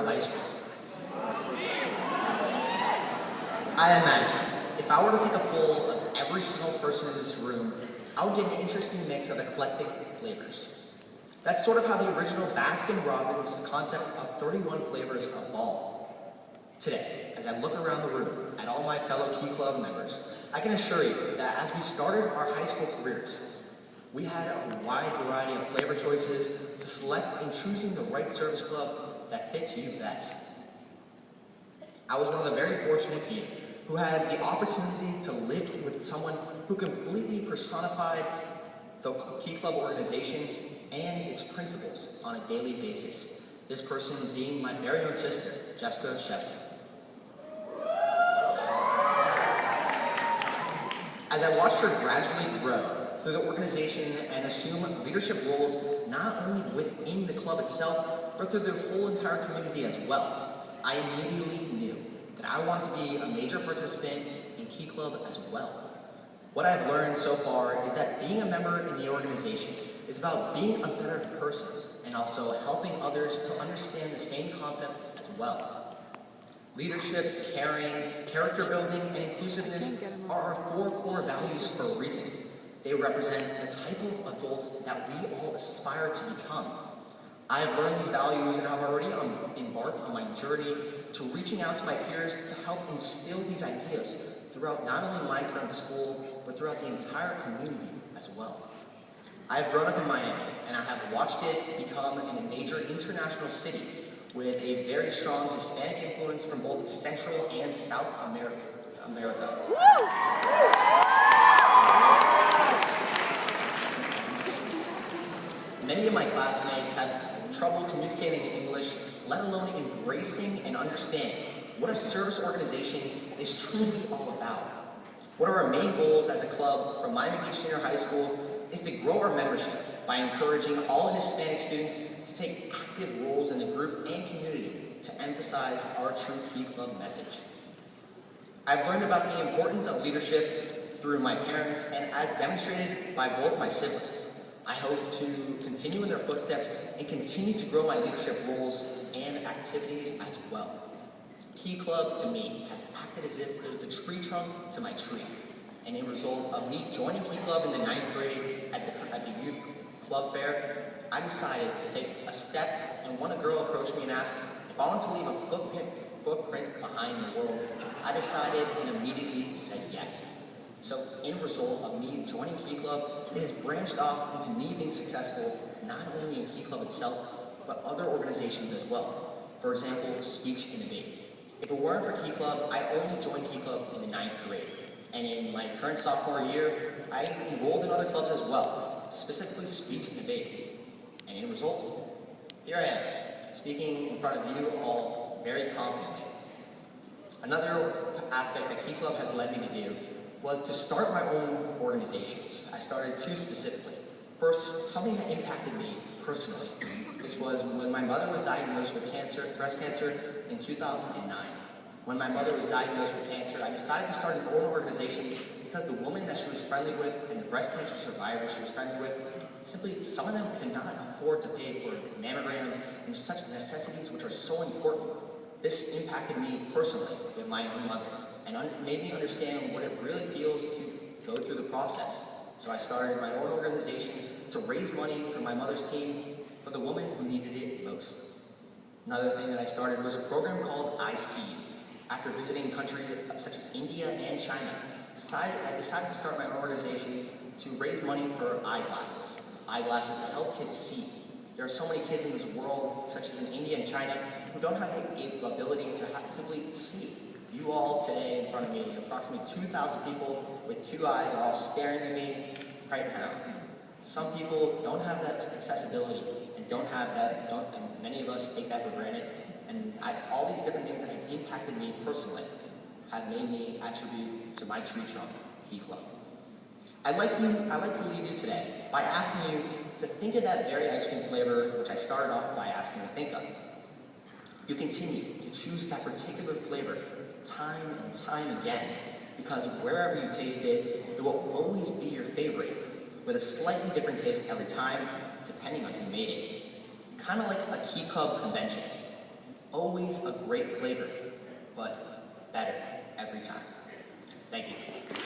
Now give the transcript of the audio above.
high school. I imagine, if I were to take a poll of every single person in this room, I would get an interesting mix of eclectic flavors. That's sort of how the original Baskin-Robbins concept of 31 flavors evolved. Today, as I look around the room at all my fellow Key Club members, I can assure you that as we started our high school careers, we had a wide variety of flavor choices to select in choosing the right service club that fits you best. I was one of the very fortunate few who had the opportunity to live with someone who completely personified the Key Club organization and its principles on a daily basis. This person being my very own sister, Jessica Shevlin. As I watched her gradually grow through the organization and assume leadership roles not only within the club itself, but through the whole entire community as well, I immediately knew that I wanted to be a major participant in Key Club as well. What I've learned so far is that being a member in the organization is about being a better person and also helping others to understand the same concept as well. Leadership, caring, character building, and inclusiveness are our 4 core values for a reason. They represent the type of adults that we all aspire to become. I have learned these values and I've already embarked on my journey to reaching out to my peers to help instill these ideas throughout not only my current school, but throughout the entire community as well. I have grown up in Miami, and I have watched it become a major international city with a very strong Hispanic influence from both Central and South America. Many of my classmates have trouble communicating in English, let alone embracing and understanding what a service organization is truly all about. One of our main goals as a club from Miami Beach Senior High School is to grow our membership by encouraging all Hispanic students to take active roles in the group and community to emphasize our true Key Club message. I've learned about the importance of leadership through my parents and as demonstrated by both my siblings. I hope to continue in their footsteps and continue to grow my leadership roles and activities as well. Key Club, to me, has acted as if it was the tree trunk to my tree. And in result of me joining Key Club in the 9th grade at the youth club fair, I decided to take a step, and when a girl approached me and asked if I wanted to leave a footprint behind the world, I decided and immediately said yes. So, in result of me joining Key Club, it has branched off into me being successful not only in Key Club itself, but other organizations as well. For example, Speech and Debate. If it weren't for Key Club, I only joined Key Club in the 9th grade. And in my current sophomore year, I enrolled in other clubs as well, specifically Speech and Debate. And in result, here I am, speaking in front of you all very confidently. Another aspect that Key Club has led me to do was to start my own organizations. I started 2 specifically. First, something that impacted me personally. This was when my mother was diagnosed with breast cancer in 2009. When my mother was diagnosed with cancer, I decided to start an own organization because the woman that she was friendly with and the breast cancer survivors she was friendly with, simply some of them cannot afford to pay for mammograms and such necessities which are so important. This impacted me personally with my own mother and made me understand what it really feels to go through the process. So I started my own organization to raise money for my mother's team for the woman who needed it most. Another thing that I started was a program called IC. After visiting countries such as India and China, I decided to start my own organization to raise money for eyeglasses to help kids see. There are so many kids in this world, such as in India and China, who don't have the ability to simply see. You all today in front of me, approximately 2,000 people with 2 eyes are all staring at me right now. Some people don't have that accessibility and don't have that, and many of us take that for granted. And all these different things that have impacted me personally have made me attribute to my tree trunk, Key Club. I'd like to leave you today by asking you to think of that very ice cream flavor which I started off by asking you to think of. You continue to choose that particular flavor time and time again because wherever you taste it, it will always be your favorite with a slightly different taste every time depending on who made it. Kind of like a Key Club convention. Always a great flavor, but better every time. Thank you.